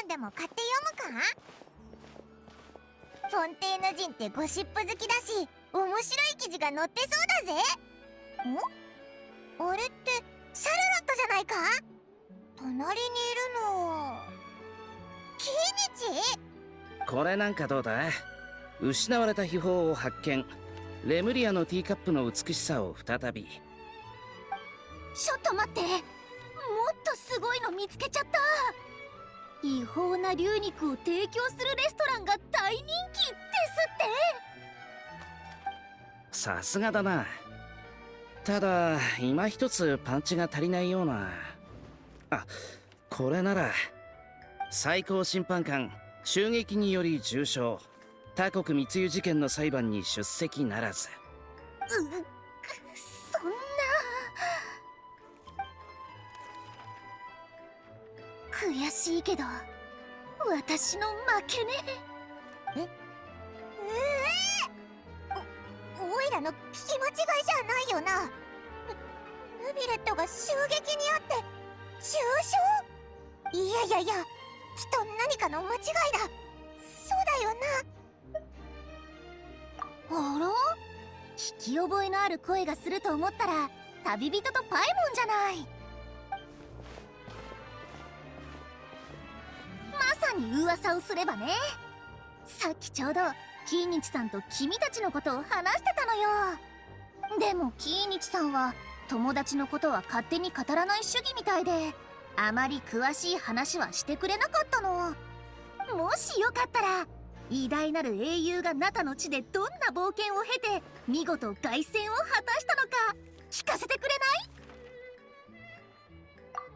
ンでも買って読むか？フォンテーヌ人ってゴシップ好きだし、面白い記事が載ってそうだぜ。あれってシャルロットじゃないか？隣にいるのキイニチ？これなんかどうだ？失われた秘宝を発見。レムリアのティーカップの美しさを再び。ちょっと待って、もっとすごいの見つけちゃった。違法な龍肉を提供するレストランが大人気ですって。さすがだな。ただ今一つパンチが足りないような。あ、これなら最高審判官襲撃により重傷、他国密輸事件の裁判に出席ならず。そんな。悔しいけど私の負けね。おいらの聞き間違いじゃないよな。ヌビレットが襲撃にあって重傷？いやいやいや、きっと何かの間違いだ。そうだよな。あら？聞き覚えのある声がすると思ったら旅人とパイモンじゃない。まさに噂をすればね。さっきちょうどキイニチさんと君たちのことを話してたのよ。でもキイニチさんは友達のことは勝手に語らない主義みたいで、あまり詳しい話はしてくれなかったの。もしよかったら偉大なる英雄がナタの地でどんな冒険を経て見事凱旋を果たしたのか聞かせてくれない？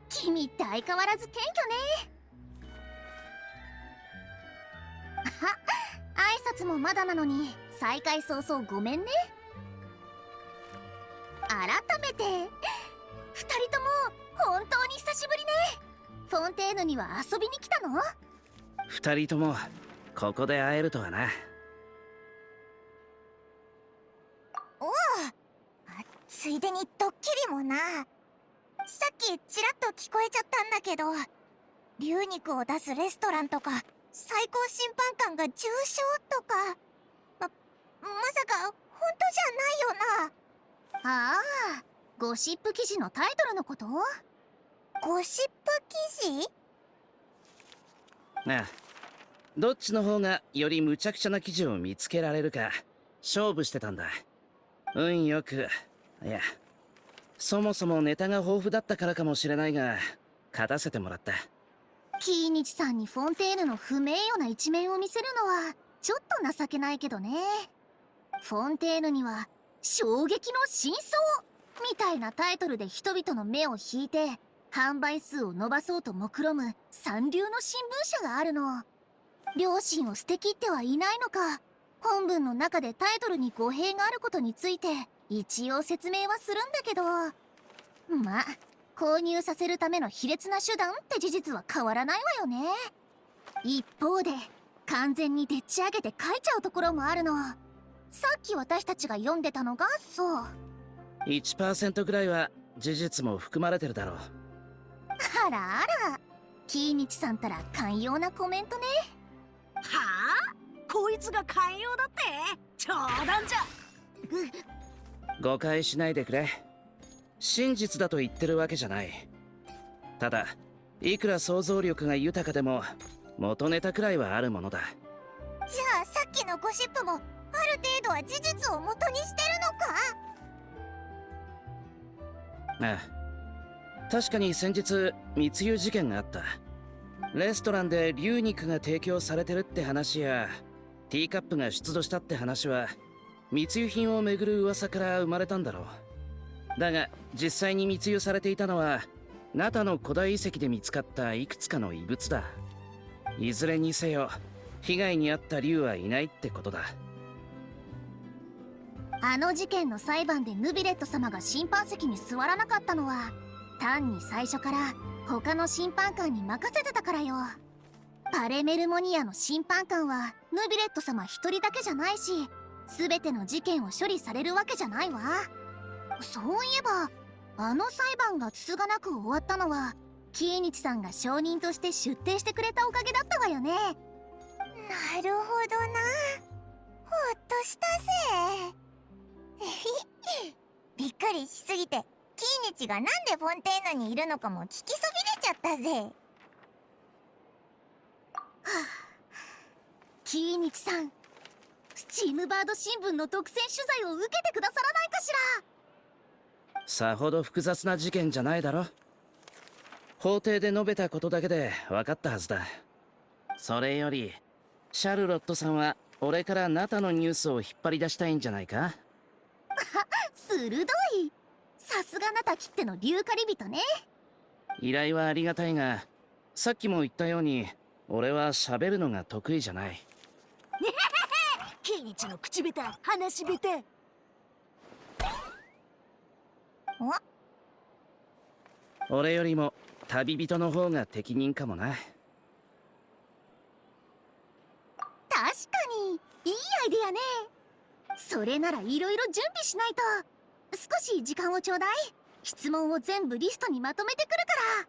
君って相変わらず謙虚ね。挨拶もまだなのに再会早々ごめんね。改めて2人とも本当に久しぶりね。フォンテーヌには遊びに来たの2人ともここで会えるとはな。おお、ついでにドッキリもな。さっきちらっと聞こえちゃったんだけど、龍肉を出すレストランとか最高審判官が重傷とか、まさか本当じゃないよな。ああ、ゴシップ記事のタイトルのこと？ゴシップ記事？ああ、どっちの方がより無茶苦茶な記事を見つけられるか勝負してたんだ。運よく、いや、そもそもネタが豊富だったからかもしれないが勝たせてもらった。キイニチさんにフォンテーヌの不名誉な一面を見せるのはちょっと情けないけどね。フォンテーヌには衝撃の真相みたいなタイトルで人々の目を引いて販売数を伸ばそうと目論む三流の新聞社があるの。良心を捨てきってはいないのか、本文の中でタイトルに語弊があることについて一応説明はするんだけど、まあ購入させるための卑劣な手段って事実は変わらないわよね。一方で完全にでっち上げて書いちゃうところもあるの。さっき私たちが読んでたのがそう。 1% ぐらいは事実も含まれてるだろう。あらあら、キイニチさんたら寛容なコメントね。はあ？こいつが寛容だって？冗談じゃ。誤解しないでくれ。真実だと言ってるわけじゃない。ただいくら想像力が豊かでも元ネタくらいはあるものだ。じゃあさっきのゴシップもある程度は事実を元にしてるのか？ああ、確かに先日密輸事件があった。レストランで龍肉が提供されてるって話やティーカップが出土したって話は密輸品をめぐる噂から生まれたんだろう。だが実際に密輸されていたのはナタの古代遺跡で見つかったいくつかの遺物だ。いずれにせよ被害に遭った竜はいないってことだ。あの事件の裁判でヌビレット様が審判席に座らなかったのは単に最初から他の審判官に任せてたからよ。パレメルモニアの審判官はヌビレット様一人だけじゃないし、全ての事件を処理されるわけじゃないわ。そういえばあの裁判がつつがなく終わったのはキーニチさんが証人として出廷してくれたおかげだったわよね。なるほどな。ほっとしたぜ。びっくりしすぎてキーニチがなんでフォンテーヌにいるのかも聞きそびれちゃったぜ。キーニチさん、スチームバード新聞の独占取材を受けてくださらないかしら。さほど複雑な事件じゃないだろ。法廷で述べたことだけで分かったはずだ。それよりシャルロットさんは俺からナタのニュースを引っ張り出したいんじゃないか。鋭い。さすがナタきっての竜狩り人ね。依頼はありがたいが、さっきも言ったように俺は喋るのが得意じゃない。キーニチの口下手、話し下手。俺よりも旅人の方が適任かもな。確かにいいアイデアね。それならいろいろ準備しないと。少し時間をちょうだい。質問を全部リストにまとめてくるから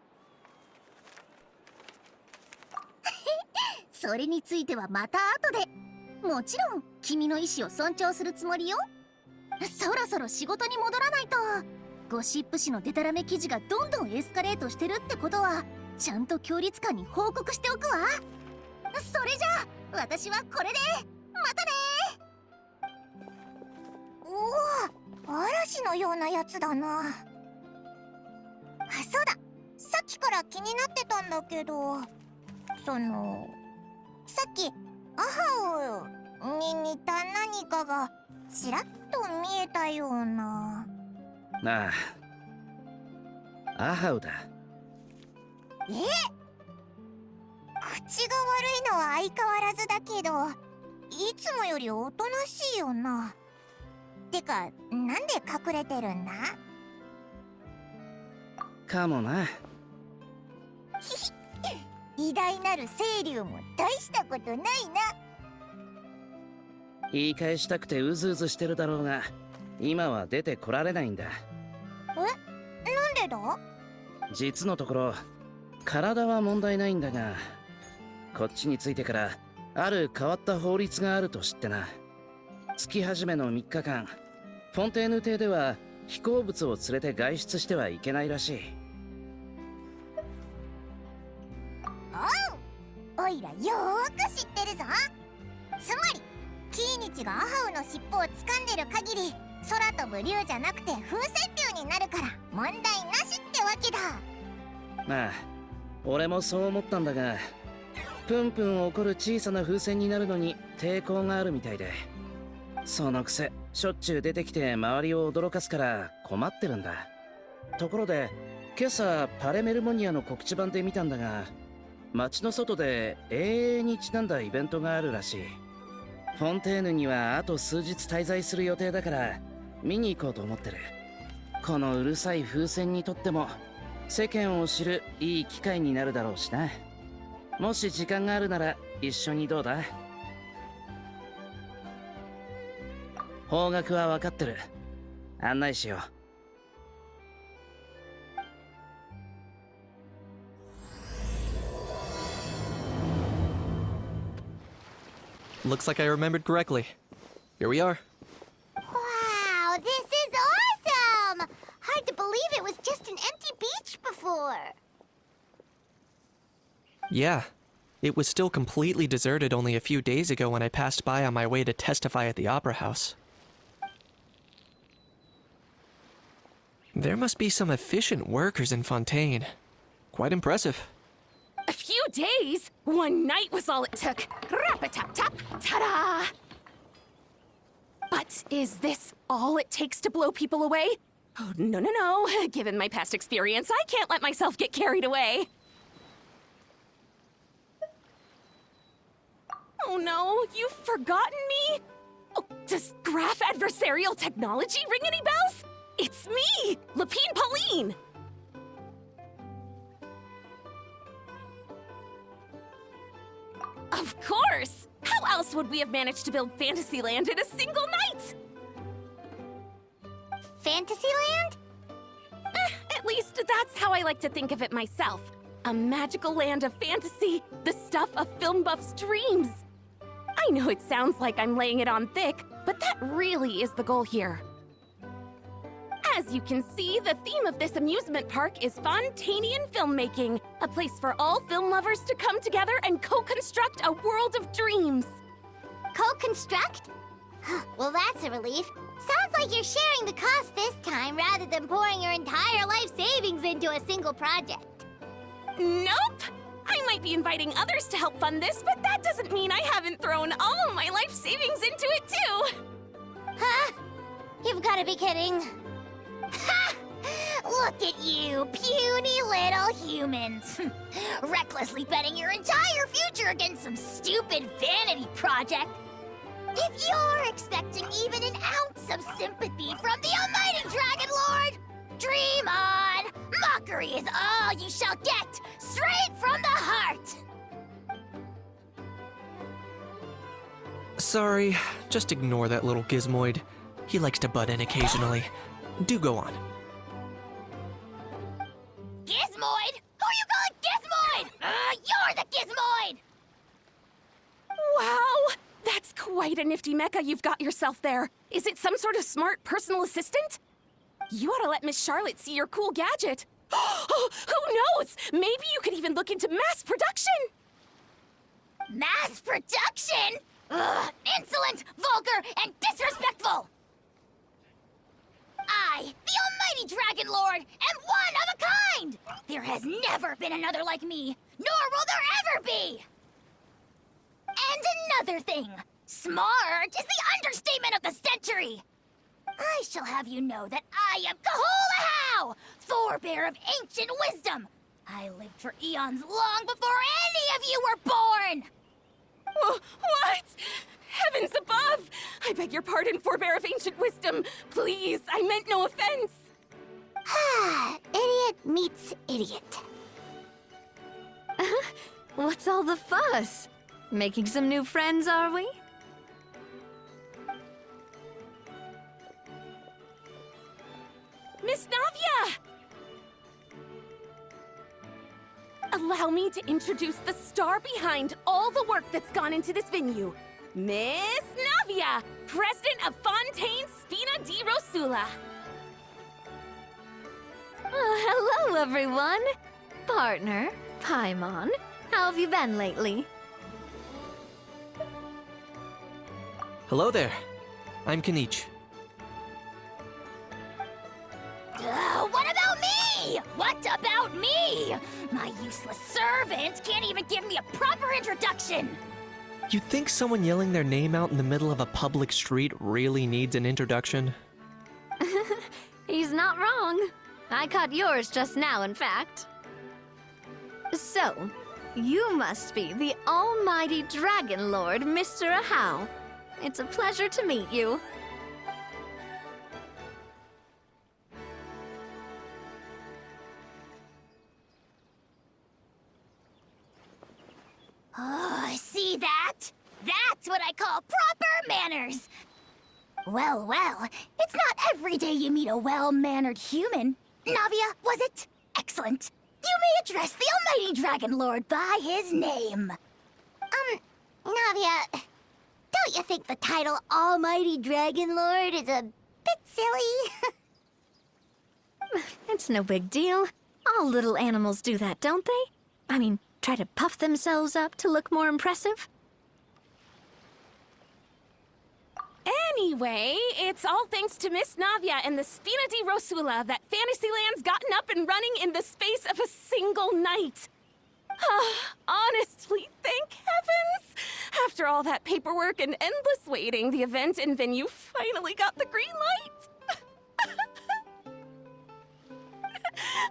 それについてはまた後で。もちろん君の意思を尊重するつもりよ。そろそろ仕事に戻らないと。ゴシップ誌のデタラメ記事がどんどんエスカレートしてるってことはちゃんと協力官に報告しておくわ。それじゃあ私はこれでまたね。おお、嵐のようなやつだな。あ、そうだ、さっきから気になってたんだけど、さっきアハウに似た何かがちらっと見えたような。ああ、アハウだ。口が悪いのは相変わらずだけど、いつもよりおとなしいよな。てか、なんで隠れてるんだ？かもな。偉大なる清流も大したことないな。言い返したくてうずうずしてるだろうが、今は出てこられないんだ。なんでだ？実のところ体は問題ないんだが、こっちについてからある変わった法律があると知ってな。月始めの3日間、フォンテーヌ邸では飛行物を連れて外出してはいけないらしい。おいらよーく知ってるぞ。つまりキーニチがアハウの尻尾を掴んでる限り空飛ぶ竜じゃなくて風船竜になるから問題なしってわけだ。まあ俺もそう思ったんだが、プンプン起こる小さな風船になるのに抵抗があるみたいで、そのくせしょっちゅう出てきて周りを驚かすから困ってるんだ。ところで今朝パレメルモニアの告知板で見たんだが、街の外で永遠にちなんだイベントがあるらしい。フォンテーヌにはあと数日滞在する予定だから見に行こうと思ってる。このうるさい風船にとっても世間を知るいい機会になるだろうしな。もし時間があるなら一緒にどうだ？方角は分かってる。案内しよう。Looks like I remembered correctly. Here we are. Wow, this is awesome! Hard to believe it was just an empty beach before. Yeah, it was still completely deserted only a few days ago when I passed by on my way to testify at the Opera House. There must be some efficient workers in Fontaine. Quite impressive. A few days? One night was all it took. Rap-a-tap-tap, ta-da! But is this all it takes to blow people away? Oh, no, no, no. Given my past experience, I can't let myself get carried away. Oh no, you've forgotten me? Oh, does graph adversarial technology ring any bells? It's me, Lapine Pauline! Of course! How else would we have managed to build Fantasyland in a single night? Fantasyland? At least least, that's how I like to think of it myself. A magical land of fantasy, the stuff of film buffs' dreams. I know it sounds like I'm laying it on thick, but that really is the goal here. As you can see, the theme of this amusement park is Fontanian filmmaking, a place for all film lovers to come together and co-construct a world of dreams. Co-construct? Well, that's a relief. Sounds like you're sharing the cost this time rather than pouring your entire life savings into a single project. Nope! I might be inviting others to help fund this, but that doesn't mean I haven't thrown all of my life savings into it too! Huh? You've got to be kidding. Ha! Look at you, puny little humans. Recklessly betting your entire future against some stupid vanity project. If you're expecting even an ounce of sympathy from the almighty Dragon Lord, dream on! Mockery is all you shall get, straight from the heart! Sorry, just ignore that little gizmoid. He likes to butt in occasionally. Do go on. Gizmoid? Who you calling Gizmoid? You're the Gizmoid! Wow! That's quite a nifty mecha you've got yourself there. Is it some sort of smart personal assistant? You ought to let Miss Charlotte see your cool gadget. Who knows? Maybe you could even look into mass production! Mass production? Ugh, insolent, vulgar, and disrespectful! I, the almighty Dragon Lord, am one of a kind! There has never been another like me, nor will there ever be! And another thing, smart is the understatement of the century! I shall have you know that I am Kahulahau, forebear of ancient wisdom! I lived for eons long before any of you were born! What? Heavens above! I beg your pardon, forebear of ancient wisdom. Please, I meant no offense. Idiot meets idiot. What's all the fuss? Making some new friends, are we? Miss Navia! Allow me to introduce the star behind all the work that's gone into this venue. Miss Navia, president of Fontaine Spina di Rosula. Hello, everyone. Partner, Paimon, how have you been lately? Hello there. I'm Kanich. What about me? What about me? My useless servant can't even give me a proper introduction. You think someone yelling their name out in the middle of a public street really needs an introduction? He's not wrong. I caught yours just now, in fact. So, you must be the almighty Dragon Lord, Mr. Ahau. It's a pleasure to meet you. Oh, see that? That's what I call proper manners. Well, it's not every day you meet a well-mannered human. Navia, was it? Excellent. You may address the almighty Dragon Lord by his name. Navia, don't you think the title Almighty Dragon Lord is a bit silly? It's no big deal. All little animals do that, don't they? I mean, try to puff themselves up to look more impressive. Anyway, it's all thanks to Miss Navia and the Spina di Rosula that Fantasyland's gotten up and running in the space of a single night. Honestly, thank heavens! After all that paperwork and endless waiting, the event and venue finally got the green light.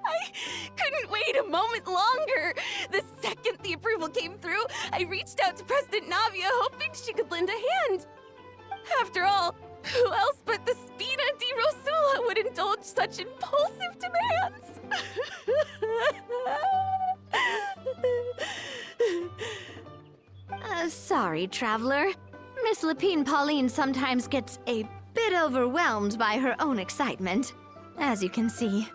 I couldn't wait a moment longer. The second the approval came through, I reached out to President Navia hoping she could lend a hand. After all, who else but the Spina di Rosula would indulge such impulsive demands? Sorry, traveler. Miss Lapine Pauline sometimes gets a bit overwhelmed by her own excitement, as you can see.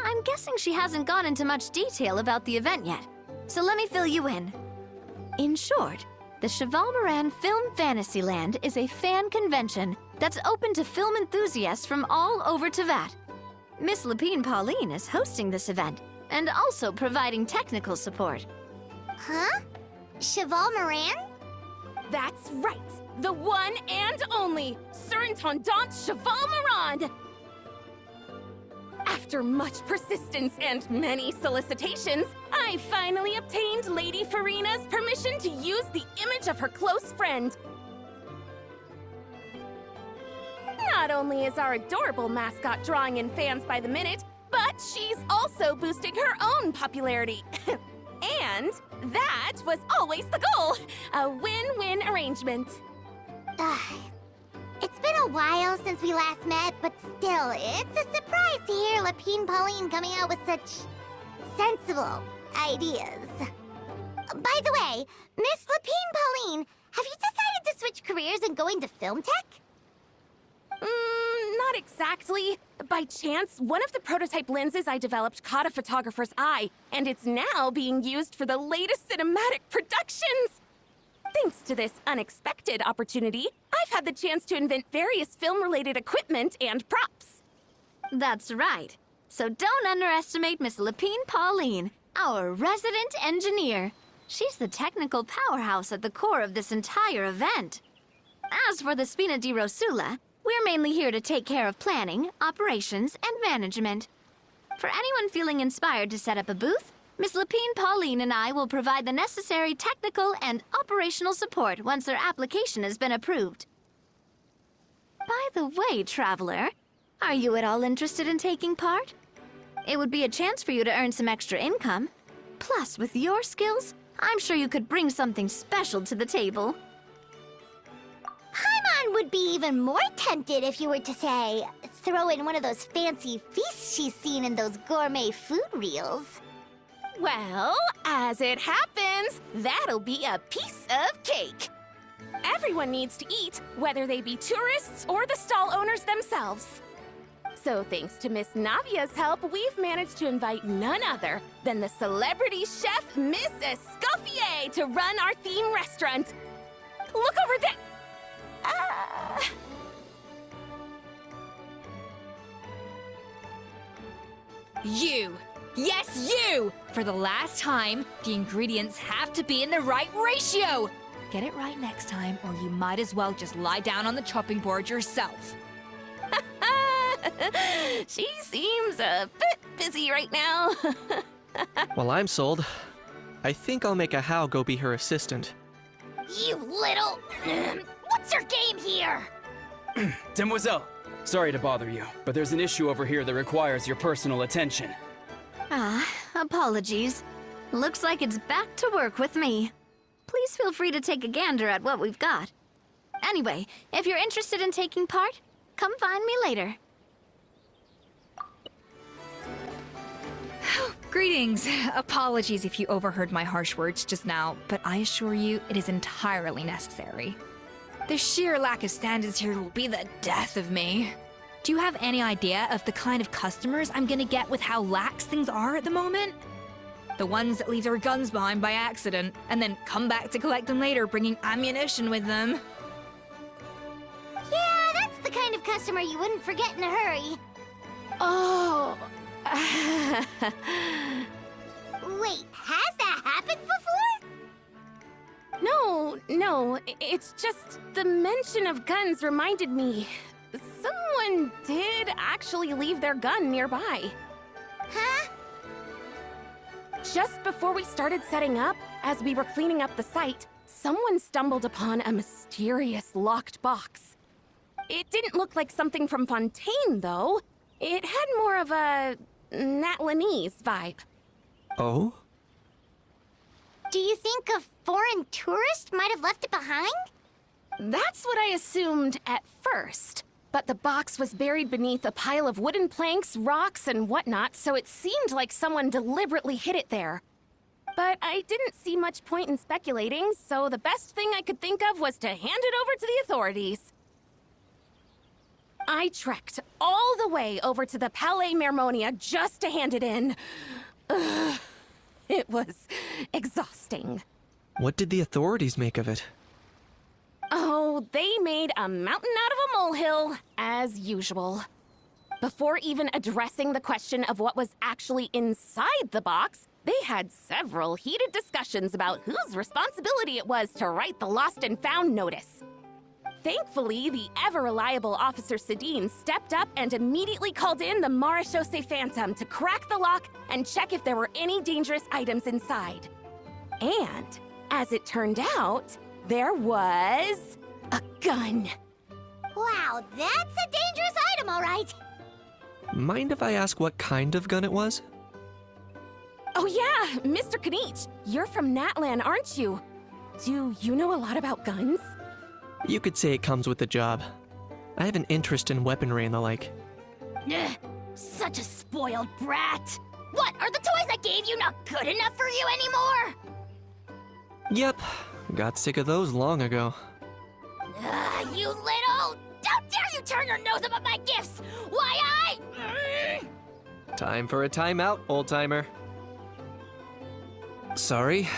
I'm guessing she hasn't gone into much detail about the event yet, so let me fill you in. In short, the Cheval Moran Film Fantasyland is a fan convention that's open to film enthusiasts from all over Tevat. Miss Lapine Pauline is hosting this event and also providing technical support. Huh? Cheval Moran? That's right! The one and only Surintendant Cheval Moran! After much persistence and many solicitations, I finally obtained Lady Farina's permission to use the image of her close friend. Not only is our adorable mascot drawing in fans by the minute, but she's also boosting her own popularity. And that was always the goal, a win-win arrangement. It's been a while since we last met, but still, it's a surprise to hear Lapine Pauline coming out with such sensible ideas. By the way, Miss Lapine Pauline, have you decided to switch careers and go into film tech? Not exactly. By chance, one of the prototype lenses I developed caught a photographer's eye, and it's now being used for the latest cinematic productions. Thanks to this unexpected opportunity, I've had the chance to invent various film-related equipment and props. That's right. So don't underestimate Miss Lapine Pauline, our resident engineer. She's the technical powerhouse at the core of this entire event. As for the Spina di Rosula, we're mainly here to take care of planning, operations, and management. For anyone feeling inspired to set up a booth, Miss Lapine Pauline and I will provide the necessary technical and operational support once their application has been approved. By the way, traveler, are you at all interested in taking part? It would be a chance for you to earn some extra income. Plus, with your skills, I'm sure you could bring something special to the table. Paimon would be even more tempted if you were to, say, throw in one of those fancy feasts she's seen in those gourmet food reels. Well, as it happens, that'll be a piece of cake. Everyone needs to eat, whether they be tourists or the stall owners themselves. So thanks to Miss Navia's help, we've managed to invite none other than the celebrity chef, Miss Escoffier, to run our theme restaurant. Look over there! You! Yes, you! For the last time, the ingredients have to be in the right ratio! Get it right next time, or you might as well just lie down on the chopping board yourself. She seems a bit busy right now. Well, I'm sold. I think I'll make a Hao go be her assistant. You little... What's your game here? Demoiselle, sorry to bother you, but there's an issue over here that requires your personal attention. Apologies. Looks like it's back to work with me. Please feel free to take a gander at what we've got. Anyway, if you're interested in taking part, come find me later. Greetings. Apologies if you overheard my harsh words just now, but I assure you it is entirely necessary. The sheer lack of standards here will be the death of me. Do you have any idea of the kind of customers I'm gonna get with how lax things are at the moment? The ones that leave their guns behind by accident, and then come back to collect them later, bringing ammunition with them. Yeah, that's the kind of customer you wouldn't forget in a hurry. Oh. Wait, has that happened before? No, it's just the mention of guns reminded me. Someone did actually leave their gun nearby. Huh? Just before we started setting up, as we were cleaning up the site, someone stumbled upon a mysterious locked box. It didn't look like something from Fontaine, though. It had more of a Natlanese vibe. Oh? Do you think a foreign tourist might have left it behind? That's what I assumed at first. But the box was buried beneath a pile of wooden planks, rocks, and whatnot, so it seemed like someone deliberately hid it there. But I didn't see much point in speculating, so the best thing I could think of was to hand it over to the authorities. I trekked all the way over to the Palais Mermonia just to hand it in. Ugh, it was exhausting. What did the authorities make of it? Oh, they made a mountain out of a molehill, as usual. Before even addressing the question of what was actually inside the box, they had several heated discussions about whose responsibility it was to write the lost and found notice. Thankfully, the ever-reliable Officer Sedine stepped up and immediately called in the Marechaussee Phantom to crack the lock and check if there were any dangerous items inside. And, as it turned out, there was a gun. Wow, that's a dangerous item, all right. Mind if I ask what kind of gun it was? Oh yeah, Mr. Kanich, you're from Natlan, aren't you? Do you know a lot about guns? You could say it comes with the job. I have an interest in weaponry and the like. Ugh, such a spoiled brat. What, are the toys I gave you not good enough for you anymore? Yep, got sick of those long ago. You little... How dare you turn your nose up at my gifts! Why Time for a timeout, old-timer. Sorry,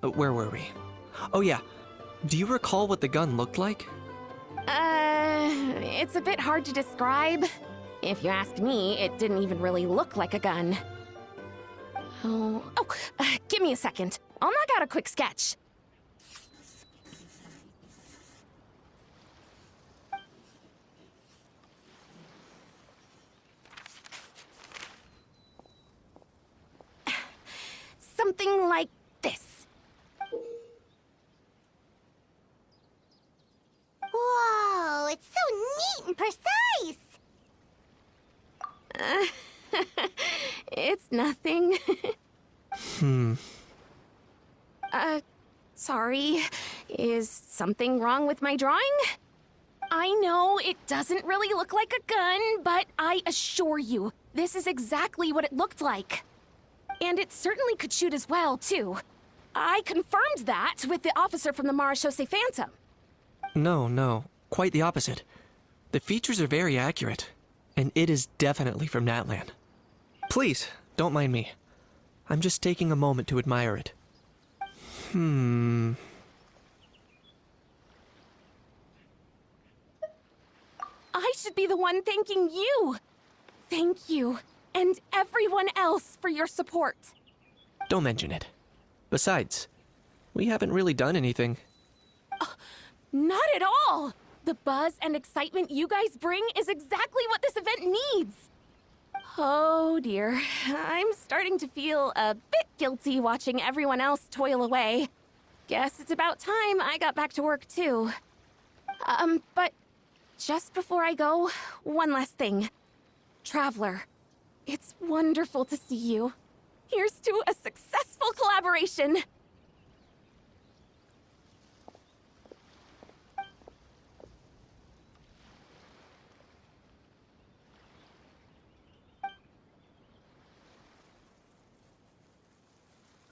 where were we? Oh yeah, do you recall what the gun looked like? It's a bit hard to describe. If you ask me, it didn't even really look like a gun. Give me a second. I'll knock out a quick sketch. Something like this. Whoa, it's so neat and precise! It's nothing. Sorry. Is something wrong with my drawing? I know it doesn't really look like a gun, but I assure you, this is exactly what it looked like. And it certainly could shoot as well, too. I confirmed that with the officer from the Marechaussee Phantom. No, quite the opposite. The features are very accurate, and it is definitely from Natlan. Please, don't mind me. I'm just taking a moment to admire it. I should be the one thanking you. Thank you, and everyone else for your support. Don't mention it. Besides, we haven't really done anything. Not at all! The buzz and excitement you guys bring is exactly what this event needs. Oh dear, I'm starting to feel a bit guilty watching everyone else toil away. Guess it's about time I got back to work too. But just before I go, one last thing. Traveler, it's wonderful to see you. Here's to a successful collaboration.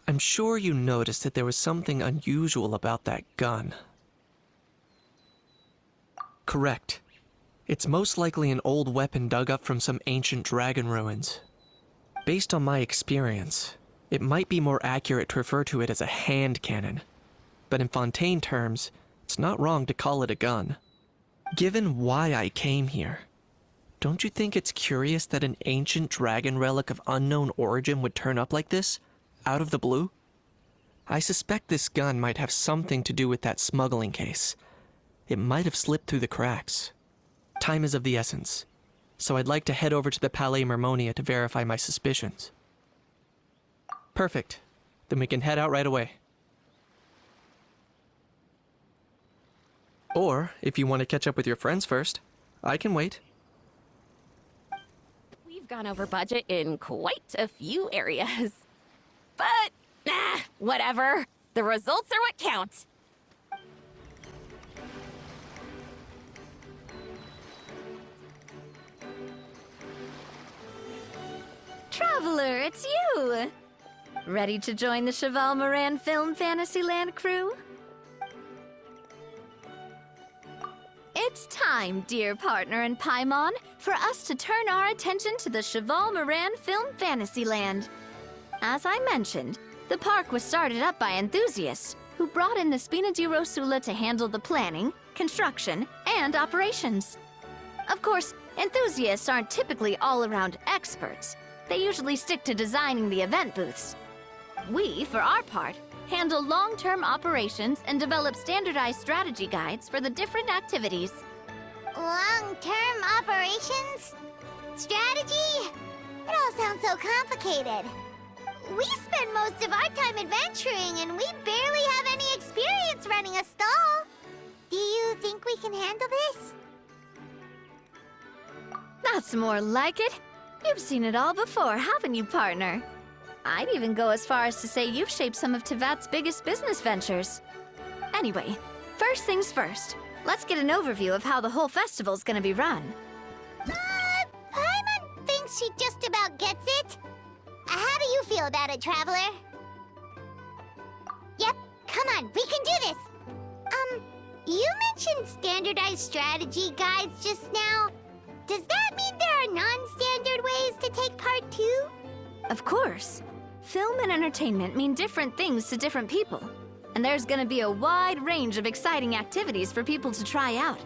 I'm sure you noticed that there was something unusual about that gun. Correct. It's most likely an old weapon dug up from some ancient dragon ruins. Based on my experience, it might be more accurate to refer to it as a hand cannon. But in Fontaine terms, it's not wrong to call it a gun. Given why I came here, don't you think it's curious that an ancient dragon relic of unknown origin would turn up like this? Out of the blue? I suspect this gun might have something to do with that smuggling case. It might have slipped through the cracks. Time is of the essence, so I'd like to head over to the Palais Mermonia to verify my suspicions. Perfect. Then we can head out right away. Or, if you want to catch up with your friends first, I can wait. We've gone over budget in quite a few areas. But, whatever. The results are what count. Traveler, it's you! Ready to join the Cheval Moran Film Fantasyland crew? It's time, dear partner and Paimon, for us to turn our attention to the Cheval Moran Film Fantasyland. As I mentioned, the park was started up by enthusiasts who brought in the Spina di Rosula to handle the planning, construction, and operations. Of course, enthusiasts aren't typically all-around experts. They usually stick to designing the event booths. We, for our part, handle long-term operations and develop standardized strategy guides for the different activities. Long-term operations? Strategy? It all sounds so complicated. We spend most of our time adventuring, and we barely have any experience running a stall. Do you think we can handle this? That's more like it. You've seen it all before, haven't you, partner? I'd even go as far as to say you've shaped some of Tevat's biggest business ventures. Anyway, first things first. Let's get an overview of how the whole festival's gonna be run. Paimon thinks she just about gets it. How do you feel about it, Traveler? Yep, come on, we can do this! You mentioned standardized strategy guides just now. Does that mean there are non-standard ways to take part too? Of course. Film and entertainment mean different things to different people. And there's gonna be a wide range of exciting activities for people to try out.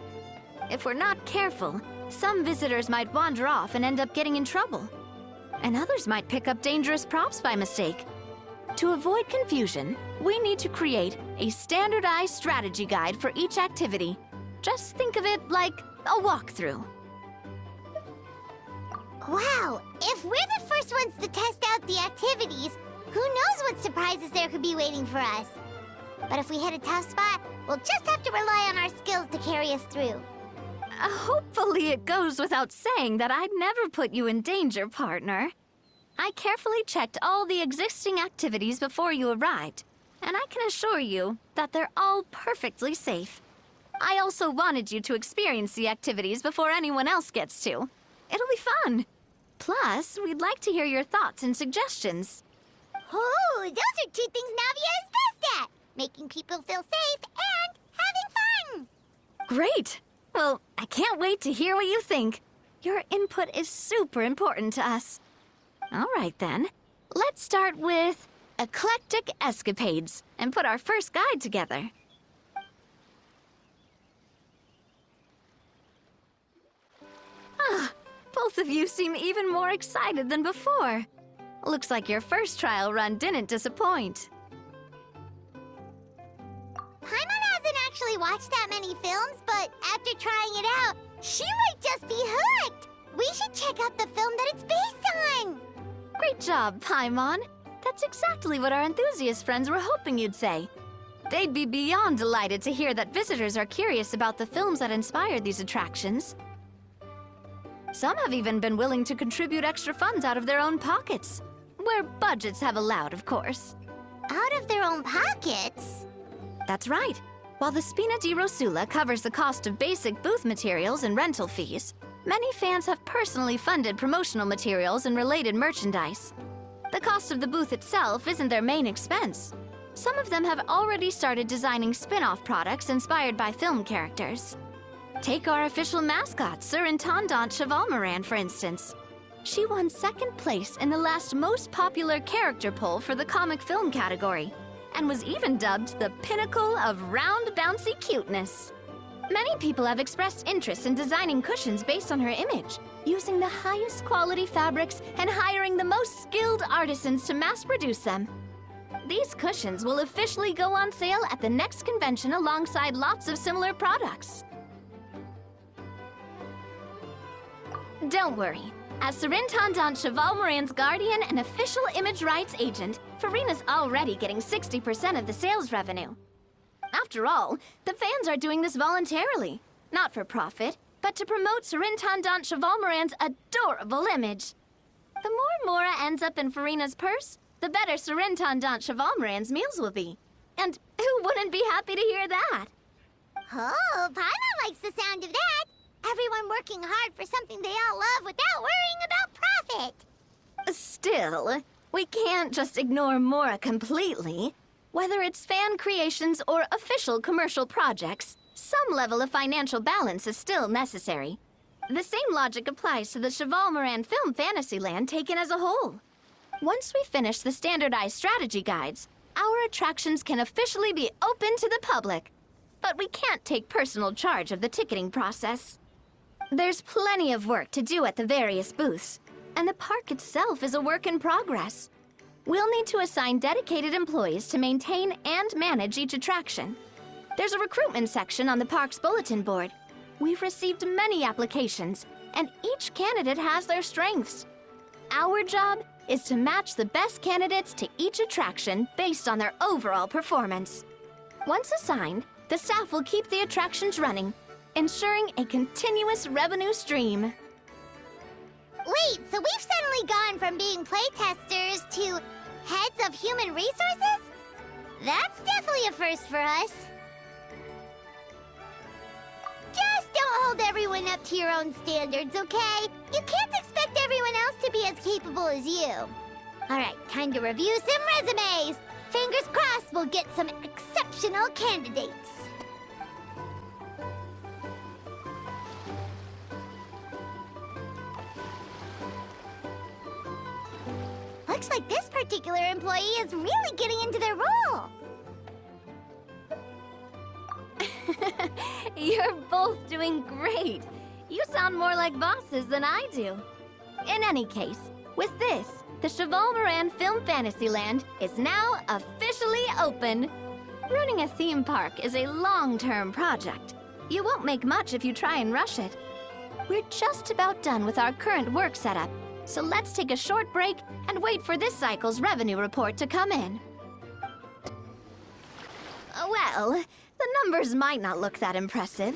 If we're not careful, some visitors might wander off and end up getting in trouble. And others might pick up dangerous props by mistake. To avoid confusion, we need to create a standardized strategy guide for each activity. Just think of it like a walkthrough. Wow, if we're the first ones to test out the activities, who knows what surprises there could be waiting for us? But if we hit a tough spot, we'll just have to rely on our skills to carry us through. Hopefully it goes without saying that I'd never put you in danger, partner. I carefully checked all the existing activities before you arrived, and I can assure you that they're all perfectly safe. I also wanted you to experience the activities before anyone else gets to. It'll be fun. Plus, we'd like to hear your thoughts and suggestions. Oh, those are two things Navia is best at! Making people feel safe and having fun! Great! Well, I can't wait to hear what you think. Your input is super important to us. All right, then. Let's start with Eclectic Escapades and put our first guide together. Both of you seem even more excited than before. Looks like your first trial run didn't disappoint. Paimon hasn't actually watched that many films, but after trying it out, she might just be hooked! We should check out the film that it's based on! Great job, Paimon. That's exactly what our enthusiast friends were hoping you'd say. They'd be beyond delighted to hear that visitors are curious about the films that inspired these attractions. Some have even been willing to contribute extra funds out of their own pockets. Where budgets have allowed, of course. Out of their own pockets? That's right. While the Spina di Rosula covers the cost of basic booth materials and rental fees, many fans have personally funded promotional materials and related merchandise. The cost of the booth itself isn't their main expense. Some of them have already started designing spin-off products inspired by film characters. Take our official mascot, Surintendant Cheval Moran, for instance. She won second place in the last most popular character poll for the comic film category, and was even dubbed the pinnacle of round bouncy cuteness. Many people have expressed interest in designing cushions based on her image, using the highest quality fabrics and hiring the most skilled artisans to mass produce them. These cushions will officially go on sale at the next convention alongside lots of similar products. Don't worry. As Surintendant Cheval Moran's guardian and official image rights agent, Farina's already getting 60% of the sales revenue. After all, the fans are doing this voluntarily, not for profit, but to promote Surintendant Cheval Moran's adorable image. The more Mora ends up in Farina's purse, the better Surintendant Cheval Moran's meals will be. And who wouldn't be happy to hear that? Oh, Paimon likes the sound of that! Everyone working hard for something they all love without worrying about profit! Still, we can't just ignore Mora completely. Whether it's fan creations or official commercial projects, some level of financial balance is still necessary. The same logic applies to the Cheval Moran Film Fantasyland taken as a whole. Once we finish the standardized strategy guides, our attractions can officially be open to the public. But we can't take personal charge of the ticketing process. There's plenty of work to do at the various booths, and the park itself is a work in progress. We'll need to assign dedicated employees to maintain and manage each attraction. There's a recruitment section on the park's bulletin board. We've received many applications, and each candidate has their strengths. Our job is to match the best candidates to each attraction based on their overall performance. Once assigned, the staff will keep the attractions running, ensuring a continuous revenue stream. Wait, so we've suddenly gone from being playtesters to heads of human resources? That's definitely a first for us. Just don't hold everyone up to your own standards, okay? You can't expect everyone else to be as capable as you. Alright, time to review some resumes. Fingers crossed we'll get some exceptional candidates. Looks like this particular employee is really getting into their role. You're both doing great. You sound more like bosses than I do. In any case, with this, the Cheval Moran Film Fantasyland is now officially open. Running a theme park is a long-term project. You won't make much if you try and rush it. We're just about done with our current work setup, so let's take a short break and wait for this cycle's revenue report to come in. Well, the numbers might not look that impressive,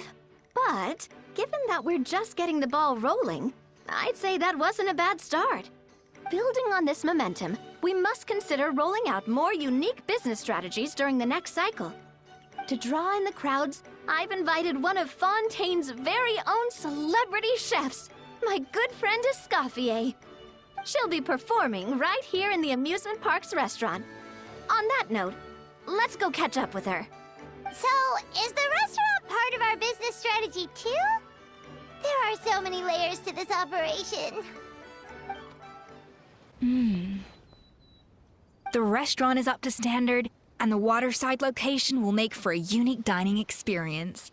but given that we're just getting the ball rolling, I'd say that wasn't a bad start. Building on this momentum, we must consider rolling out more unique business strategies during the next cycle. To draw in the crowds, I've invited one of Fontaine's very own celebrity chefs, my good friend Escoffier. She'll be performing right here in the amusement park's restaurant. On that note, let's go catch up with her. So, is the restaurant part of our business strategy too? There are so many layers to this operation. The restaurant is up to standard, and the waterside location will make for a unique dining experience.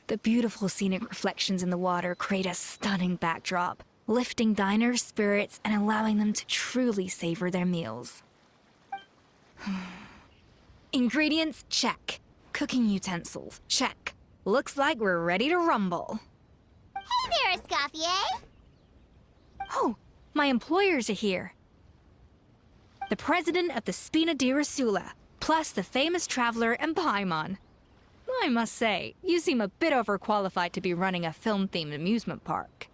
The beautiful scenic reflections in the water create a stunning backdrop, lifting diners' spirits and allowing them to truly savor their meals. Ingredients, check. Cooking utensils, check. Looks like we're ready to rumble. Hey there, Escoffier! Oh, my employers are here. The president of the Spina di Rasula, plus the famous traveler and Paimon. I must say, you seem a bit overqualified to be running a film-themed amusement park.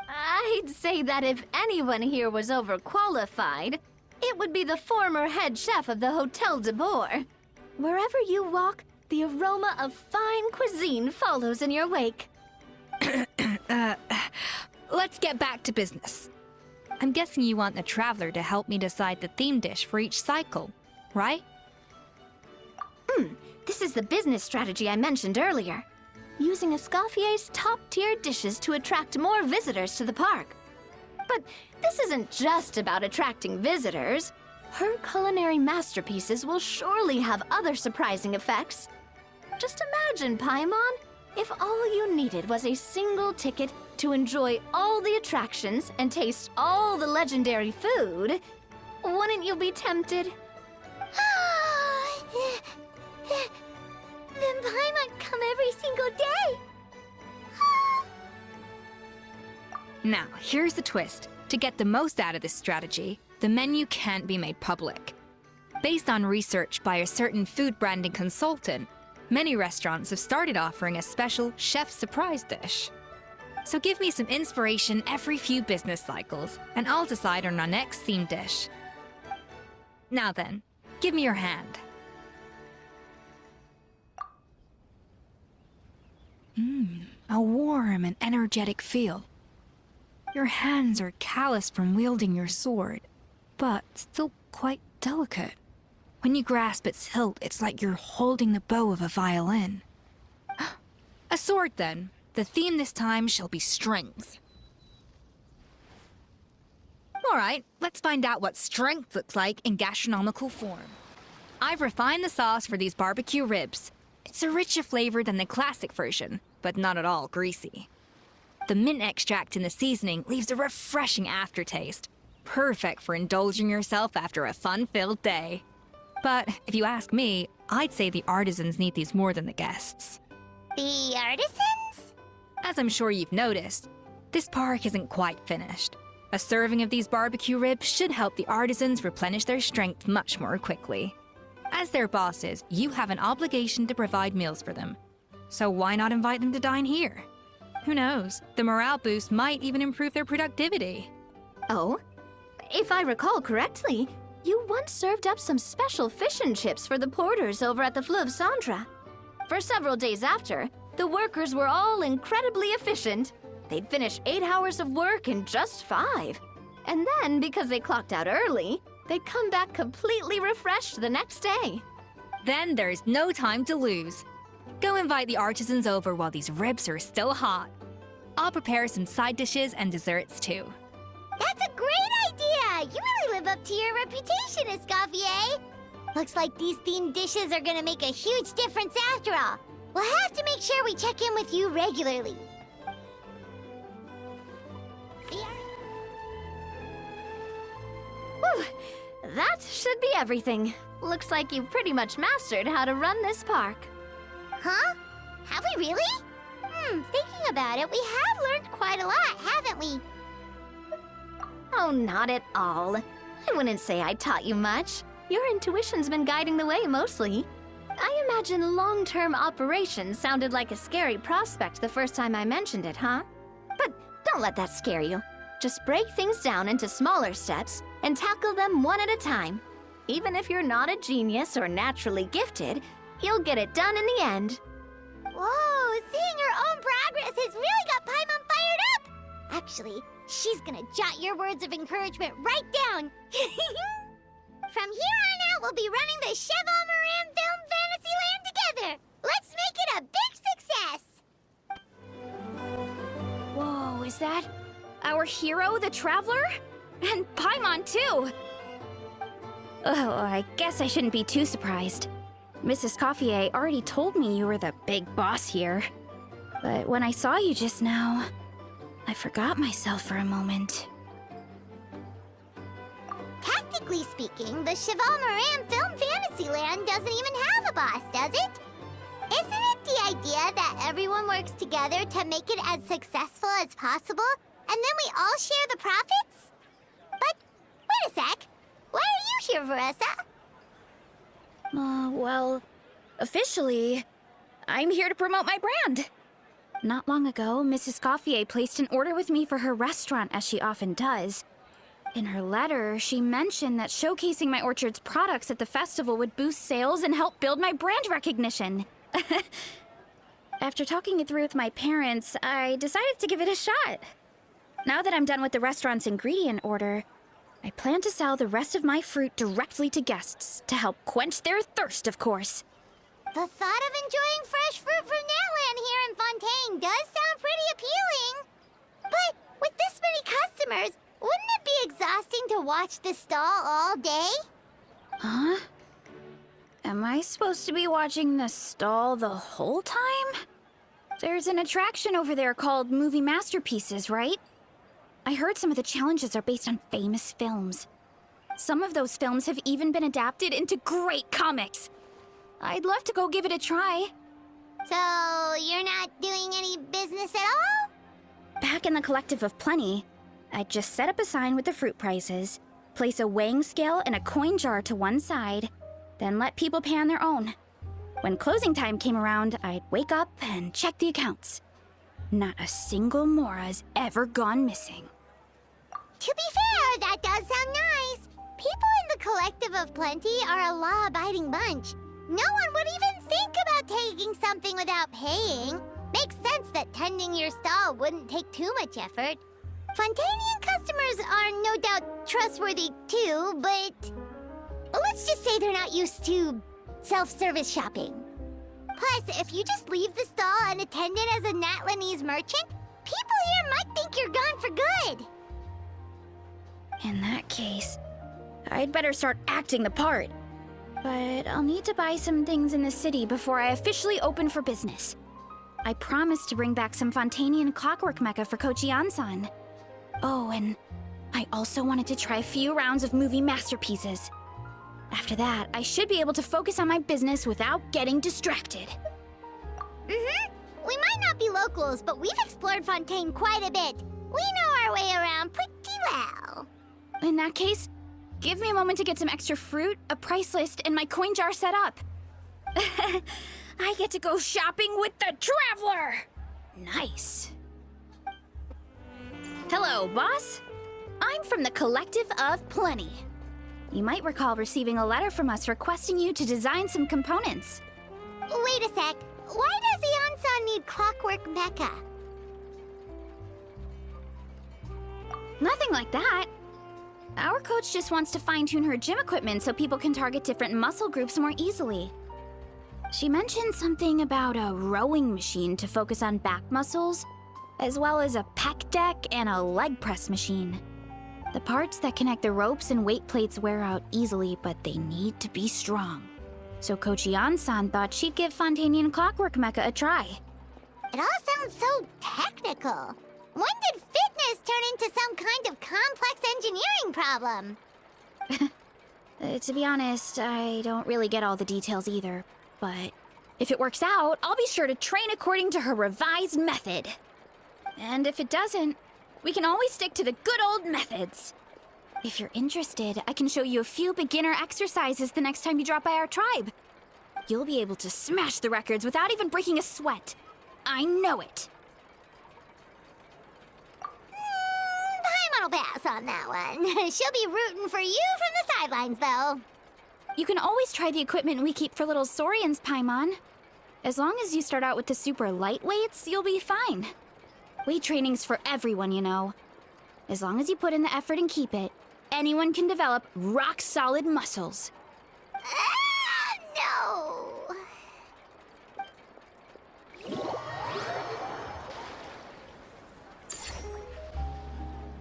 I'd say that if anyone here was overqualified, it would be the former head chef of the Hotel de Boer. Wherever you walk, the aroma of fine cuisine follows in your wake. Let's get back to business. I'm guessing you want the traveler to help me decide the theme dish for each cycle, right? This is the business strategy I mentioned earlier. Using Escoffier's top-tier dishes to attract more visitors to the park. But this isn't just about attracting visitors. Her culinary masterpieces will surely have other surprising effects. Just imagine, Paimon, if all you needed was a single ticket to enjoy all the attractions and taste all the legendary food. Wouldn't you be tempted? Then Paimon come every single day! Now, here's the twist. To get the most out of this strategy, the menu can't be made public. Based on research by a certain food branding consultant, many restaurants have started offering a special chef surprise dish. So give me some inspiration every few business cycles, and I'll decide on our next theme dish. Now then, give me your hand. A warm and energetic feel. Your hands are calloused from wielding your sword, but still quite delicate. When you grasp its hilt, it's like you're holding the bow of a violin. A sword, then. The theme this time shall be strength. Alright, let's find out what strength looks like in gastronomical form. I've refined the sauce for these barbecue ribs. It's a richer flavor than the classic version, but not at all greasy. The mint extract in the seasoning leaves a refreshing aftertaste, perfect for indulging yourself after a fun-filled day. But if you ask me, I'd say the artisans need these more than the guests. The artisans? As I'm sure you've noticed, this park isn't quite finished. A serving of these barbecue ribs should help the artisans replenish their strength much more quickly. As their bosses, you have an obligation to provide meals for them. So why not invite them to dine here? Who knows, the morale boost might even improve their productivity. Oh? If I recall correctly, you once served up some special fish and chips for the porters over at the Fleuve Centre. For several days after, the workers were all incredibly efficient. They'd finish 8 hours of work in just 5. And then, because they clocked out early, they'd come back completely refreshed the next day. Then there's no time to lose. Go invite the artisans over while these ribs are still hot. I'll prepare some side dishes and desserts too. That's a great idea! You really live up to your reputation, Escoffier! Looks like these themed dishes are gonna make a huge difference after all. We'll have to make sure we check in with you regularly. Whew, that should be everything. Looks like you've pretty much mastered how to run this park. Huh? Have we really? Thinking about it, we have learned quite a lot, haven't we? Oh, not at all. I wouldn't say I taught you much. Your intuition's been guiding the way mostly. I imagine long-term operations sounded like a scary prospect the first time I mentioned it, huh? But don't let that scare you. Just break things down into smaller steps and tackle them one at a time. Even if you're not a genius or naturally gifted, you'll get it done in the end. Whoa, seeing your own progress has really got Paimon fired up! Actually, she's gonna jot your words of encouragement right down. From here on out, we'll be running the Cheval Moran Film Fantasyland together. Let's make it a big success. Whoa, is that our hero, the Traveler? And Paimon, too! Oh, I guess I shouldn't be too surprised. Mrs. Coiffier already told me you were the big boss here. But when I saw you just now, I forgot myself for a moment. Technically speaking, the Cheval Moran Film Fantasyland doesn't even have a boss, does it? Isn't it the idea that everyone works together to make it as successful as possible, and then we all share the profits? But, wait a sec. Why are you here, Veressa? Well, officially, I'm here to promote my brand. Not long ago, Mrs. Coiffier placed an order with me for her restaurant, as she often does. In her letter, she mentioned that showcasing my orchard's products at the festival would boost sales and help build my brand recognition. After talking it through with my parents, I decided to give it a shot. Now that I'm done with the restaurant's ingredient order, I plan to sell the rest of my fruit directly to guests to help quench their thirst, of course. The thought of enjoying fresh fruit from Nairland here in Fontaine does sound pretty appealing. But with this many customers, wouldn't it be exhausting to watch the stall all day? Huh? Am I supposed to be watching the stall the whole time? There's an attraction over there called Movie Masterpieces, right? I heard some of the challenges are based on famous films. Some of those films have even been adapted into great comics. I'd love to go give it a try. So, you're not doing any business at all? Back in the Collective of Plenty, I'd just set up a sign with the fruit prices, place a weighing scale and a coin jar to one side, then let people pay on their own. When closing time came around, I'd wake up and check the accounts. Not a single Mora's ever gone missing. To be fair, that does sound nice. People in the Collective of Plenty are a law-abiding bunch. No one would even think about taking something without paying. Makes sense that tending your stall wouldn't take too much effort. Fontainian customers are no doubt trustworthy too, but let's just say they're not used to self-service shopping. Plus, if you just leave the stall unattended as a Natlanese merchant, people here might think you're gone for good. In that case, I'd better start acting the part. But I'll need to buy some things in the city before I officially open for business. I promised to bring back some Fontanian clockwork mecha for Kochi-an-san. Oh, and I also wanted to try a few rounds of movie masterpieces. After that, I should be able to focus on my business without getting distracted. We might not be locals, but we've explored Fontaine quite a bit. We know our way around pretty well. In that case, give me a moment to get some extra fruit, a price list, and my coin jar set up. I get to go shopping with the Traveler! Nice. Hello, boss. I'm from the Collective of Plenty. You might recall receiving a letter from us requesting you to design some components. Wait a sec. Why does Ian-san need clockwork mecha? Nothing like that. Our coach just wants to fine-tune her gym equipment so people can target different muscle groups more easily. She mentioned something about a rowing machine to focus on back muscles, as well as a pec deck and a leg press machine. The parts that connect the ropes and weight plates wear out easily, but they need to be strong. So Kochi-an-san thought she'd give Fontanian Clockwork Mecha a try. It all sounds so technical. When did fitness turn into some kind of complex engineering problem? To be honest, I don't really get all the details either. But if it works out, I'll be sure to train according to her revised method. And if it doesn't, we can always stick to the good old methods. If you're interested, I can show you a few beginner exercises the next time you drop by our tribe. You'll be able to smash the records without even breaking a sweat. I know it. Paimon will pass on that one. She'll be rooting for you from the sidelines, though. You can always try the equipment we keep for little Saurians, Paimon. As long as you start out with the super lightweights, you'll be fine. Weight training's for everyone, you know. As long as you put in the effort and keep it, anyone can develop rock-solid muscles. No!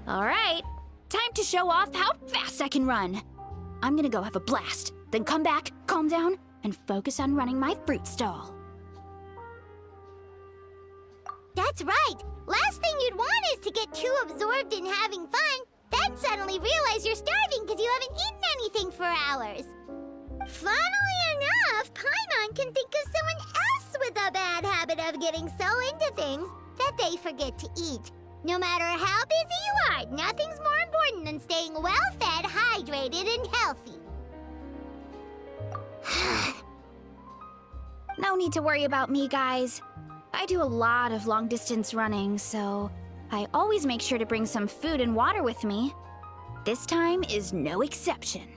All right, time to show off how fast I can run. I'm gonna go have a blast, then come back, calm down, and focus on running my fruit stall. That's right. Last thing you'd want is to get too absorbed in having fun, then suddenly realize you're starving because you haven't eaten anything for hours. Funnily enough, Paimon can think of someone else with a bad habit of getting so into things that they forget to eat. No matter how busy you are, nothing's more important than staying well-fed, hydrated, and healthy. No need to worry about me, guys. I do a lot of long-distance running, so I always make sure to bring some food and water with me. This time is no exception.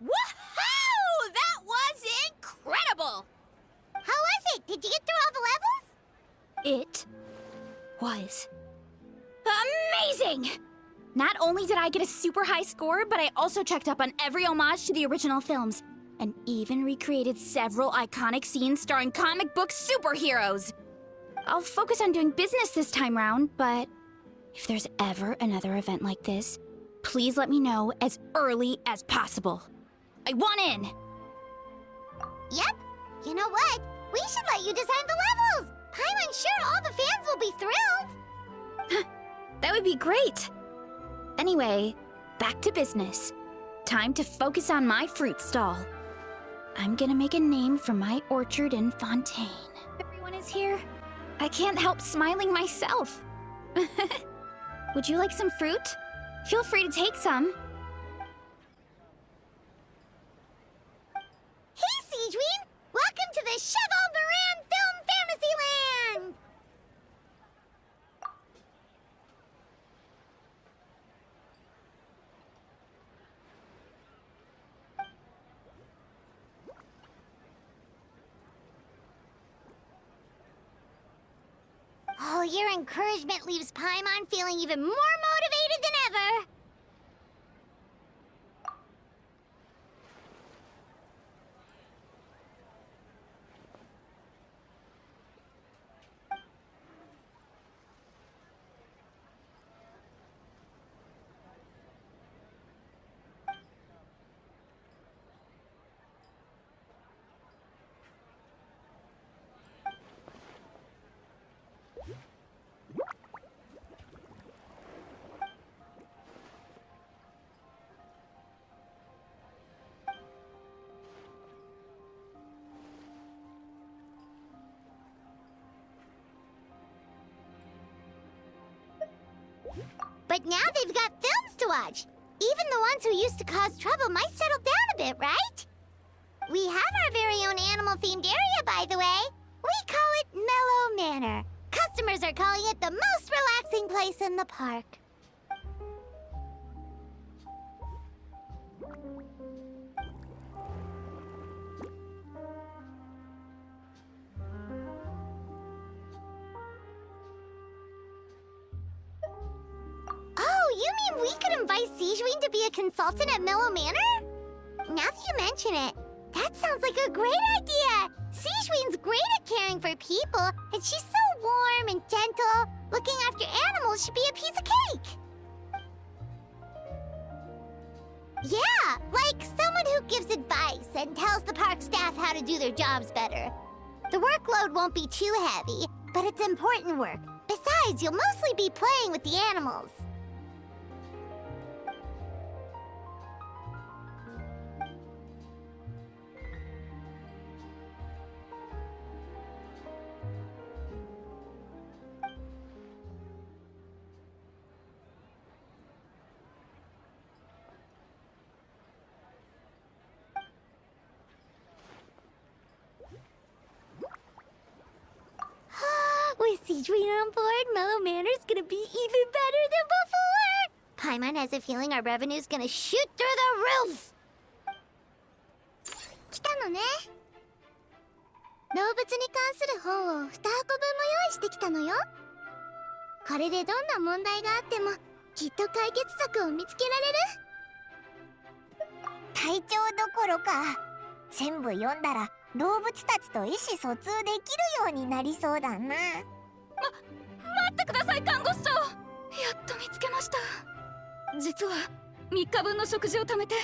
Woohoo! That was incredible! How was it? Did you get through all the levels? It was amazing! Not only did I get a super high score, but I also checked up on every homage to the original films, and even recreated several iconic scenes starring comic book superheroes. I'll focus on doing business this time round, but if there's ever another event like this, please let me know as early as possible. I want in! Yep. You know what? We should let you design the levels. I'm sure all the fans will be thrilled. That would be great. Anyway, back to business. Time to focus on my fruit stall. I'm gonna make a name for my orchard in Fontaine. Everyone is here. I can't help smiling myself. Would you like some fruit? Feel free to take some. Hey, Siegeween! Welcome to the Cheval Moran Film Fantasyland! Oh, your encouragement leaves Paimon feeling even more motivated than ever. But now they've got films to watch. Even the ones who used to cause trouble might settle down a bit, right? We have our very own animal-themed area, by the way. We call it Mellow Manor. Customers are calling it the most relaxing place in the park. Oh, you mean we could invite Sigewing to be a consultant at Mellow Manor? Now that you mention it, that sounds like a great idea! Sigewing's great at caring for people, and she's so warm and gentle. Looking after animals should be a piece of cake! Yeah, like someone who gives advice and tells the park staff how to do their jobs better. The workload won't be too heavy, but it's important work. Besides, you'll mostly be playing with the animals. With Sigewing on board, Mellow Manor's gonna be even better than before! Paimon has a feeling our revenue's gonna shoot through the roof! 来たのね。動物に関する本を2箱分も用意してきたのよ。これでどんな問題があってもきっと解決策を見つけられる。隊長どころか、全部読んだら動物たちと意思疎通できるようになりそうだな。待ってください、看護師長。やっと見つけました。実は3日分の食事を貯めて永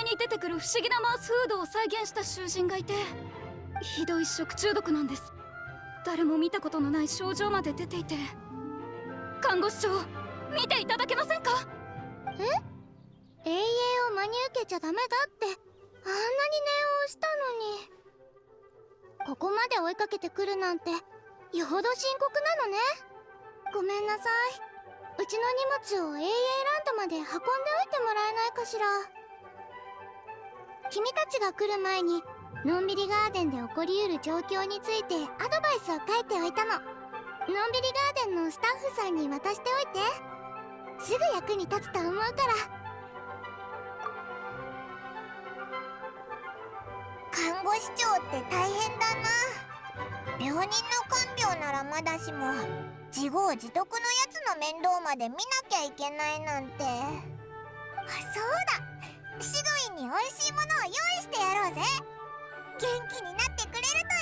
遠に出てくる不思議なマウスフードを再現した囚人がいて、ひどい食中毒なんです。誰も見たことのない症状まで出ていて、看護師長、見ていただけませんか？え？永遠を真に受けちゃダメだってあんなに念をしたのに。ここまで追いかけてくるなんてよほど深刻なのね。ごめんなさい。うちの荷物を AA ランドまで運んでおいてもらえないかしら。君たちが来る前にのんびりガーデンで起こりうる状況についてアドバイスを書いておいたの。のんびりガーデンのスタッフさんに渡しておいて。すぐ役に立つと思うから。看護師長って大変だな。病人の看病ならまだしも、自業自得のやつの面倒まで見なきゃいけないなんて。あ、そうだ、シグウィンに美味しいものを用意してやろうぜ。元気になってくれると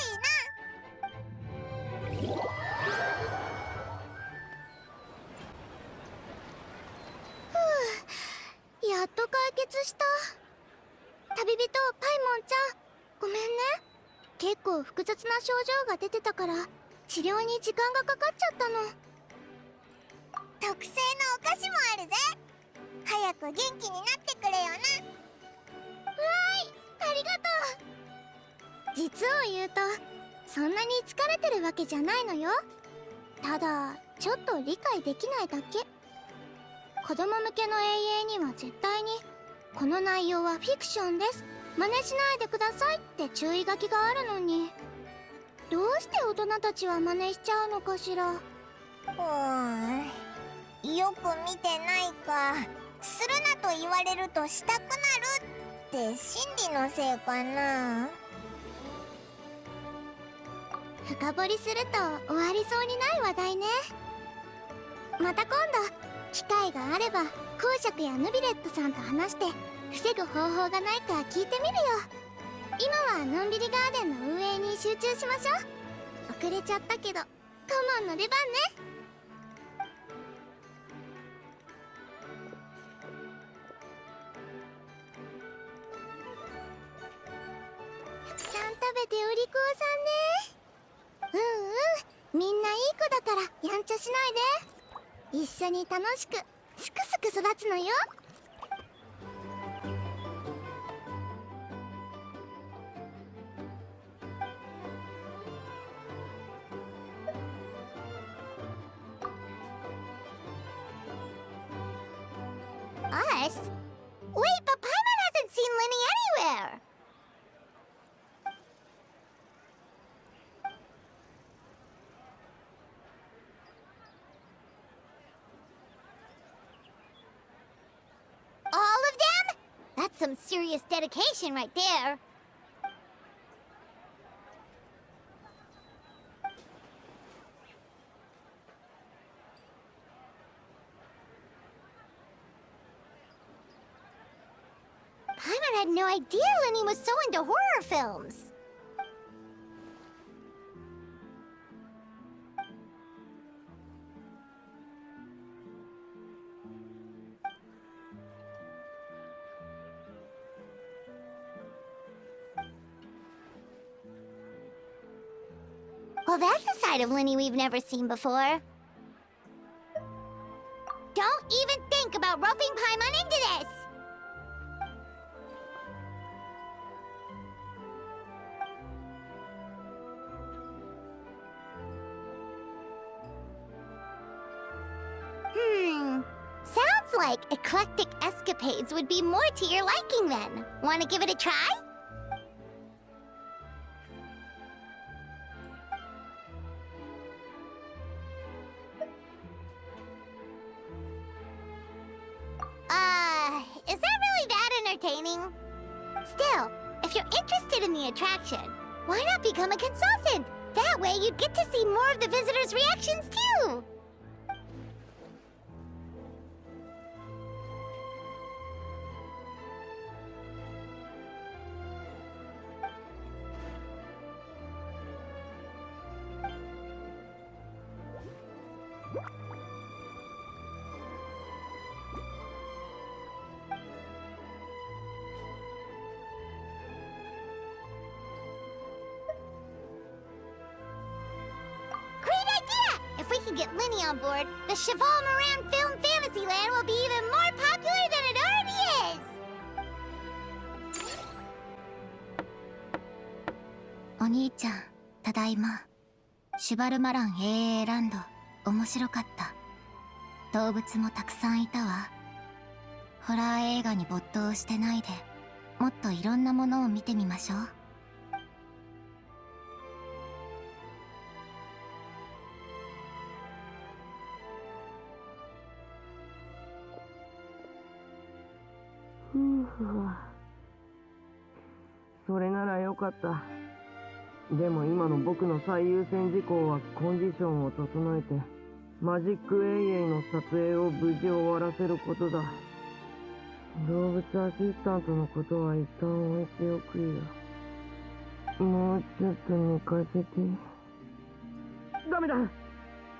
いいな。ふう、やっと解決した。旅人パイモンちゃん、ごめんね。結構複雑な症状が出てたから治療に時間がかかっちゃったの。特製のお菓子もあるぜ。早く元気になってくれよな。わーい、ありがとう。実を言うとそんなに疲れてるわけじゃないのよ。ただちょっと理解できないだけ。子供向けの永遠には絶対にこの内容はフィクションです、真似しないでくださいって注意書きがあるのに、どうして大人たちは真似しちゃうのかしら。よく見てないか。するなと言われるとしたくなるって心理のせいかな。深掘りすると終わりそうにない話題ね。また今度機会があれば公爵やヌビレットさんと話して防ぐ方法がないか聞いてみるよ。今はのんびりガーデンの運営に集中しましょう。遅れちゃったけど顧問の出番ね。たくさん食べてお利口さんね。みんないい子だからやんちゃしないで。一緒に楽しくすくすく育つのよ。this. Wait, but Paimon hasn't seen Linny anywhere. All of them? That's some serious dedication right there. Paimon had no idea Linny was so into horror films. Well, that's a side of Linny we've never seen before. Don't even think about roping Paimon into this! Sounds like eclectic escapades would be more to your liking then. Want to give it a try? Is that really that entertaining? Still, if you're interested in the attraction, why not become a consultant? That way you'd get to see more of the visitors' reactions too! If we can get Linny on board, the Cheval Moran Film Fantasyland will be even more popular than it already is! お兄ちゃん、ただいま。シュバルマラン AA ランド、面白かった。動物もたくさんいたわ。ホラー映画に没頭してないで、もっといろんなものを見てみましょう。それならよかった。でも今の僕の最優先事項はコンディションを整えてマジックエイエイの撮影を無事終わらせることだ。動物アシスタントのことは一旦置いておくよ。もうちょっと寝かせて。ダメだ。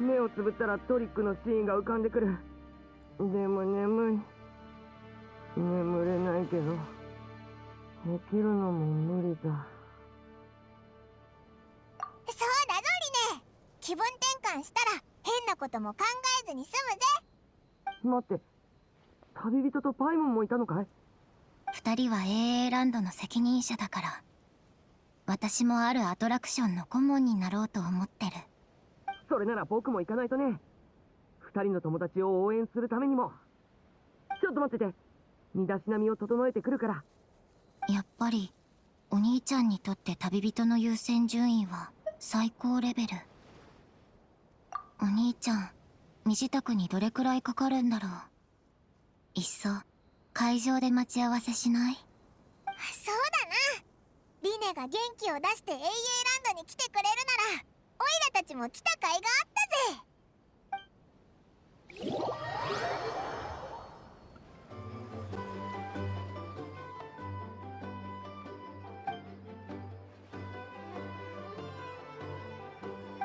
目をつぶったらトリックのシーンが浮かんでくる。でも眠い。眠れないけど起きるのも無理だ。そうだぞリネ。気分転換したら変なことも考えずに済むぜ。待って、旅人とパイモンもいたのかい？二人は AA ランドの責任者だから。私もあるアトラクションの顧問になろうと思ってる。それなら僕も行かないとね。二人の友達を応援するためにも。ちょっと待ってて。身だしなみを整えてくるから。やっぱりお兄ちゃんにとって旅人の優先順位は最高レベル。お兄ちゃん、身支度にどれくらいかかるんだろう。いっそ会場で待ち合わせしない？そうだな。リネが元気を出して AA ランドに来てくれるならオイラたちも来た甲斐があったぜ。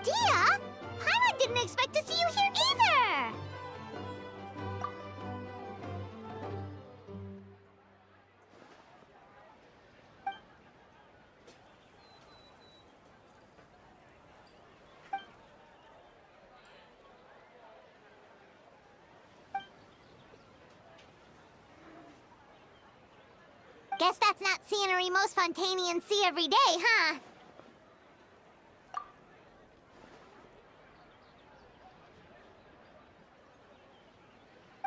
Dia? Paimon didn't expect to see you here either! Guess that's not scenery most Fontanians see every day, huh?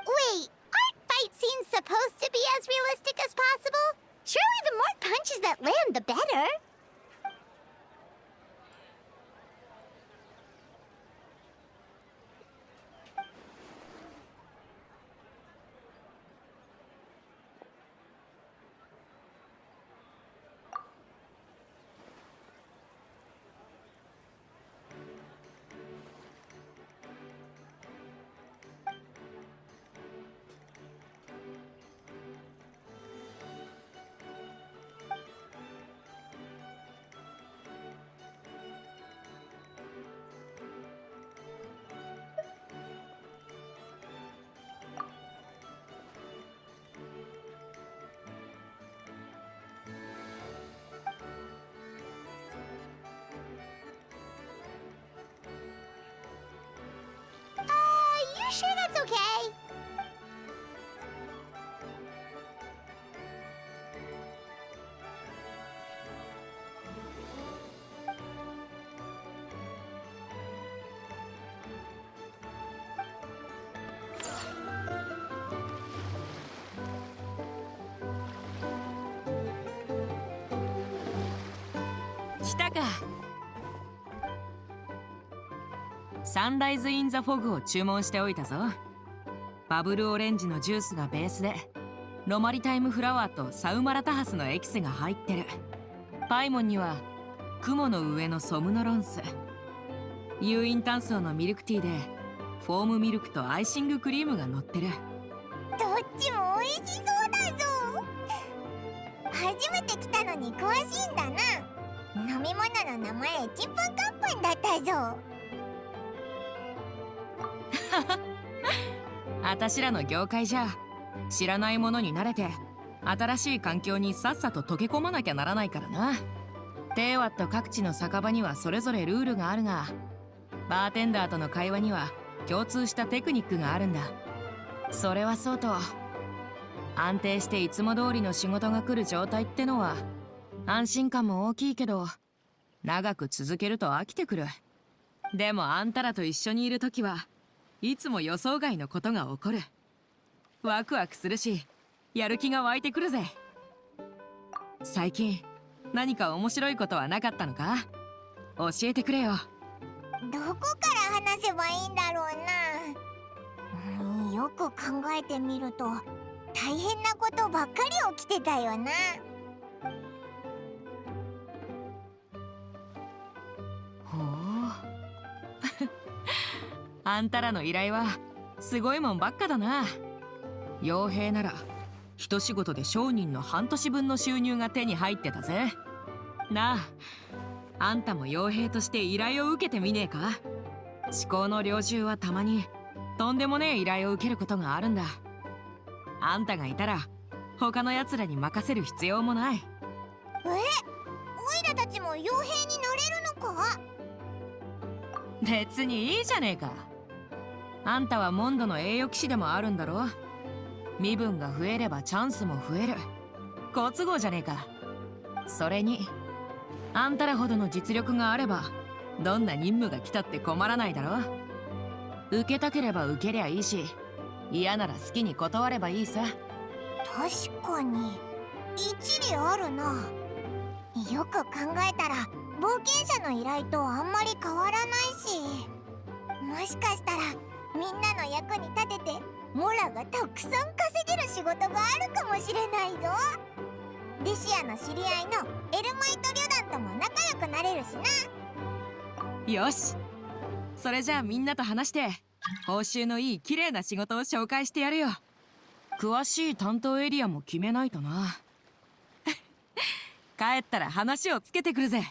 Wait, aren't fight scenes supposed 来たか。サンライズ・イン・ザ・フォグを注文しておいたぞ。バブルオレンジのジュースがベースで、ロマリタイムフラワーとサウマラタハスのエキスが入ってる。パイモンには雲の上のソムノロンス、有印炭素のミルクティーでフォームミルクとアイシングクリームが乗ってる。どっちも美味しそうだぞ。初めて来たのに詳しいんだな。飲み物の名前ちんぷんかんぷんだったぞ。あたしらの業界じゃ知らないものに慣れて新しい環境にさっさと溶け込まなきゃならないからな。テーワット各地の酒場にはそれぞれルールがあるが、バーテンダーとの会話には共通したテクニックがあるんだ。それはそうと、安定していつも通りの仕事が来る状態ってのは安心感も大きいけど、長く続けると飽きてくる。でもあんたらと一緒にいるときはいつも予想外のことが起こる。ワクワクするし、やる気が湧いてくるぜ。最近何か面白いことはなかったのか？教えてくれよ。どこから話せばいいんだろうな。よく考えてみると大変なことばっかり起きてたよな。ほうあんたらの依頼はすごいもんばっかだな。傭兵なら一仕事で商人の半年分の収入が手に入ってたぜ。なあ、あんたも傭兵として依頼を受けてみねえか？至高の領袖はたまにとんでもねえ依頼を受けることがあるんだ。あんたがいたら他の奴らに任せる必要もない。おいらたちも傭兵になれるのか？別にいいじゃねえか。あんたはモンドの栄誉騎士でもあるんだろ。身分が増えればチャンスも増える。好都合じゃねえか。それにあんたらほどの実力があればどんな任務が来たって困らないだろ。受けたければ受けりゃいいし、嫌なら好きに断ればいいさ。確かに一理あるな。よく考えたら冒険者の依頼とあんまり変わらないし、もしかしたらみんなの役に立ててモラがたくさん稼げる仕事があるかもしれないぞ。リシアの知り合いのエルマイト旅団とも仲良くなれるしな。よし、それじゃあみんなと話して報酬のいい綺麗な仕事を紹介してやるよ。詳しい担当エリアも決めないとな。帰ったら話をつけてくるぜ。